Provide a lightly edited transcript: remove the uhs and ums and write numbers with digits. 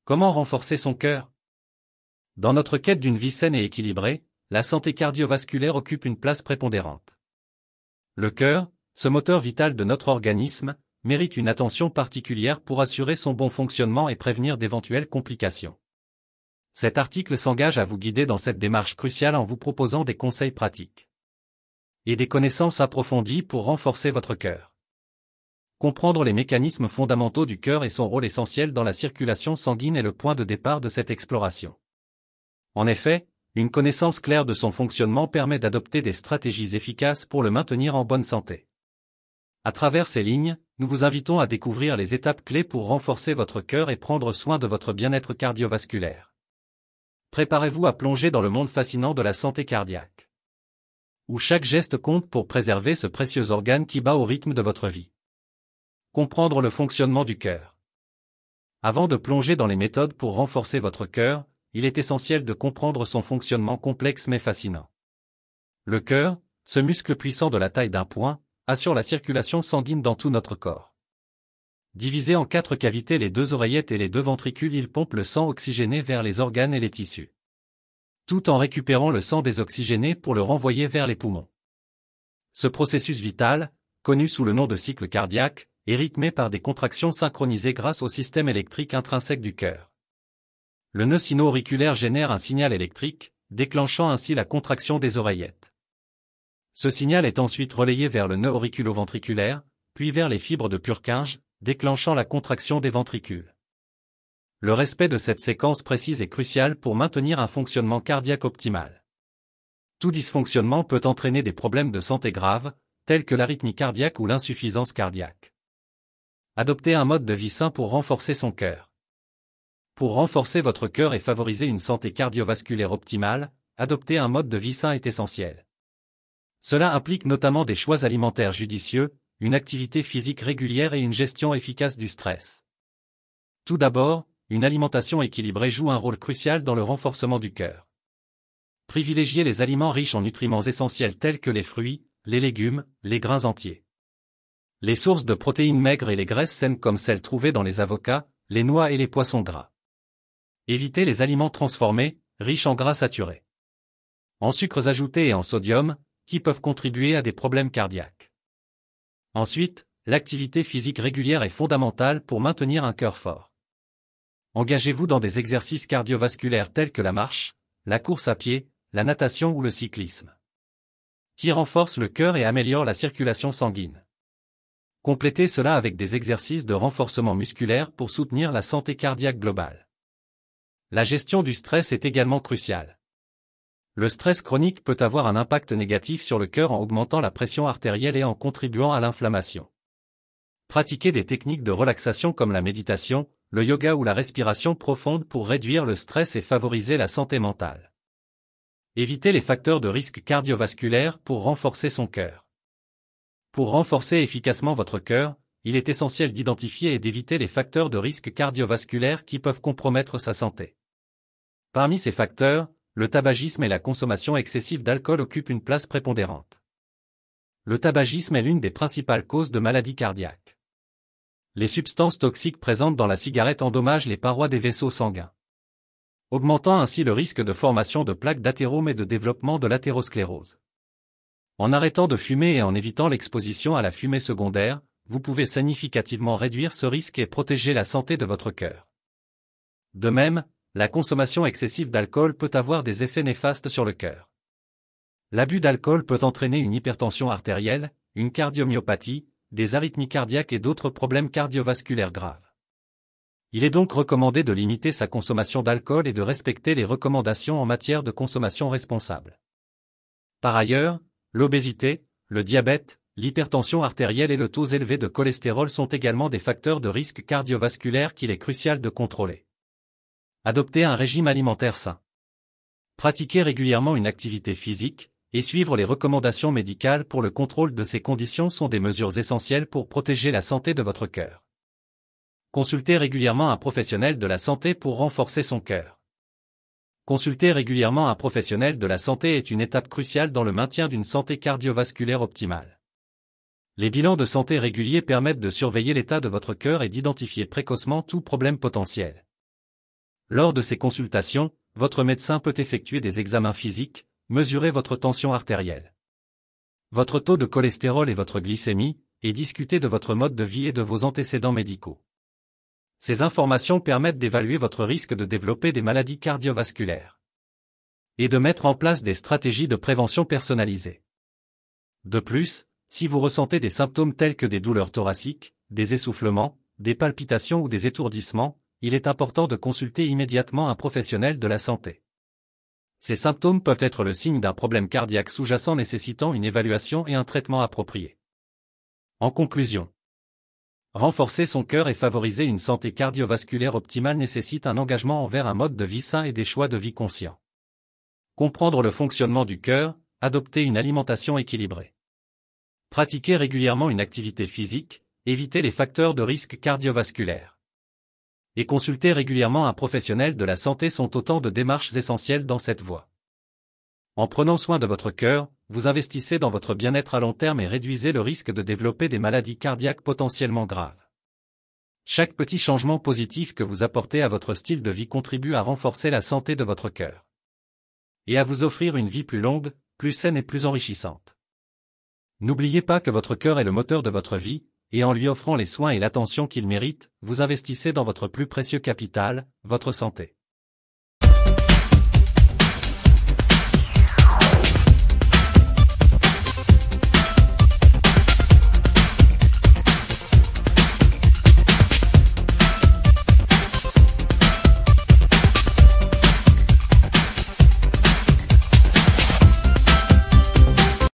Comment renforcer son cœur? Dans notre quête d'une vie saine et équilibrée, la santé cardiovasculaire occupe une place prépondérante. Le cœur, ce moteur vital de notre organisme, mérite une attention particulière pour assurer son bon fonctionnement et prévenir d'éventuelles complications. Cet article s'engage à vous guider dans cette démarche cruciale en vous proposant des conseils pratiques et des connaissances approfondies pour renforcer votre cœur. Comprendre les mécanismes fondamentaux du cœur et son rôle essentiel dans la circulation sanguine est le point de départ de cette exploration. En effet, une connaissance claire de son fonctionnement permet d'adopter des stratégies efficaces pour le maintenir en bonne santé. À travers ces lignes, nous vous invitons à découvrir les étapes clés pour renforcer votre cœur et prendre soin de votre bien-être cardiovasculaire. Préparez-vous à plonger dans le monde fascinant de la santé cardiaque, où chaque geste compte pour préserver ce précieux organe qui bat au rythme de votre vie. Comprendre le fonctionnement du cœur. Avant de plonger dans les méthodes pour renforcer votre cœur, il est essentiel de comprendre son fonctionnement complexe mais fascinant. Le cœur, ce muscle puissant de la taille d'un poing, assure la circulation sanguine dans tout notre corps. Divisé en 4 cavités, les 2 oreillettes et les 2 ventricules, il pompe le sang oxygéné vers les organes et les tissus, tout en récupérant le sang désoxygéné pour le renvoyer vers les poumons. Ce processus vital, connu sous le nom de cycle cardiaque, est rythmé par des contractions synchronisées grâce au système électrique intrinsèque du cœur. Le nœud sino-auriculaire génère un signal électrique, déclenchant ainsi la contraction des oreillettes. Ce signal est ensuite relayé vers le nœud auriculo-ventriculaire, puis vers les fibres de Purkinje, déclenchant la contraction des ventricules. Le respect de cette séquence précise est crucial pour maintenir un fonctionnement cardiaque optimal. Tout dysfonctionnement peut entraîner des problèmes de santé graves, tels que l'arythmie cardiaque ou l'insuffisance cardiaque. Adoptez un mode de vie sain pour renforcer son cœur. Pour renforcer votre cœur et favoriser une santé cardiovasculaire optimale, adopter un mode de vie sain est essentiel. Cela implique notamment des choix alimentaires judicieux, une activité physique régulière et une gestion efficace du stress. Tout d'abord, une alimentation équilibrée joue un rôle crucial dans le renforcement du cœur. Privilégiez les aliments riches en nutriments essentiels tels que les fruits, les légumes, les grains entiers. Les sources de protéines maigres et les graisses saines comme celles trouvées dans les avocats, les noix et les poissons gras. Évitez les aliments transformés, riches en gras saturés, en sucres ajoutés et en sodium, qui peuvent contribuer à des problèmes cardiaques. Ensuite, l'activité physique régulière est fondamentale pour maintenir un cœur fort. Engagez-vous dans des exercices cardiovasculaires tels que la marche, la course à pied, la natation ou le cyclisme, qui renforcent le cœur et améliorent la circulation sanguine. Complétez cela avec des exercices de renforcement musculaire pour soutenir la santé cardiaque globale. La gestion du stress est également cruciale. Le stress chronique peut avoir un impact négatif sur le cœur en augmentant la pression artérielle et en contribuant à l'inflammation. Pratiquez des techniques de relaxation comme la méditation, le yoga ou la respiration profonde pour réduire le stress et favoriser la santé mentale. Évitez les facteurs de risque cardiovasculaire pour renforcer son cœur. Pour renforcer efficacement votre cœur, il est essentiel d'identifier et d'éviter les facteurs de risque cardiovasculaire qui peuvent compromettre sa santé. Parmi ces facteurs, le tabagisme et la consommation excessive d'alcool occupent une place prépondérante. Le tabagisme est l'une des principales causes de maladies cardiaques. Les substances toxiques présentes dans la cigarette endommagent les parois des vaisseaux sanguins, augmentant ainsi le risque de formation de plaques d'athérome et de développement de l'athérosclérose. En arrêtant de fumer et en évitant l'exposition à la fumée secondaire, vous pouvez significativement réduire ce risque et protéger la santé de votre cœur. De même, la consommation excessive d'alcool peut avoir des effets néfastes sur le cœur. L'abus d'alcool peut entraîner une hypertension artérielle, une cardiomyopathie, des arythmies cardiaques et d'autres problèmes cardiovasculaires graves. Il est donc recommandé de limiter sa consommation d'alcool et de respecter les recommandations en matière de consommation responsable. Par ailleurs, l'obésité, le diabète, l'hypertension artérielle et le taux élevé de cholestérol sont également des facteurs de risque cardiovasculaire qu'il est crucial de contrôler. Adoptez un régime alimentaire sain. Pratiquez régulièrement une activité physique, et suivre les recommandations médicales pour le contrôle de ces conditions sont des mesures essentielles pour protéger la santé de votre cœur. Consultez régulièrement un professionnel de la santé pour renforcer son cœur. Consulter régulièrement un professionnel de la santé est une étape cruciale dans le maintien d'une santé cardiovasculaire optimale. Les bilans de santé réguliers permettent de surveiller l'état de votre cœur et d'identifier précocement tout problème potentiel. Lors de ces consultations, votre médecin peut effectuer des examens physiques, mesurer votre tension artérielle, votre taux de cholestérol et votre glycémie, et discuter de votre mode de vie et de vos antécédents médicaux. Ces informations permettent d'évaluer votre risque de développer des maladies cardiovasculaires et de mettre en place des stratégies de prévention personnalisées. De plus, si vous ressentez des symptômes tels que des douleurs thoraciques, des essoufflements, des palpitations ou des étourdissements, il est important de consulter immédiatement un professionnel de la santé. Ces symptômes peuvent être le signe d'un problème cardiaque sous-jacent nécessitant une évaluation et un traitement approprié. En conclusion, renforcer son cœur et favoriser une santé cardiovasculaire optimale nécessite un engagement envers un mode de vie sain et des choix de vie conscients. Comprendre le fonctionnement du cœur, adopter une alimentation équilibrée, pratiquer régulièrement une activité physique, éviter les facteurs de risque cardiovasculaire et consulter régulièrement un professionnel de la santé sont autant de démarches essentielles dans cette voie. En prenant soin de votre cœur, vous investissez dans votre bien-être à long terme et réduisez le risque de développer des maladies cardiaques potentiellement graves. Chaque petit changement positif que vous apportez à votre style de vie contribue à renforcer la santé de votre cœur et à vous offrir une vie plus longue, plus saine et plus enrichissante. N'oubliez pas que votre cœur est le moteur de votre vie, et en lui offrant les soins et l'attention qu'il mérite, vous investissez dans votre plus précieux capital, votre santé.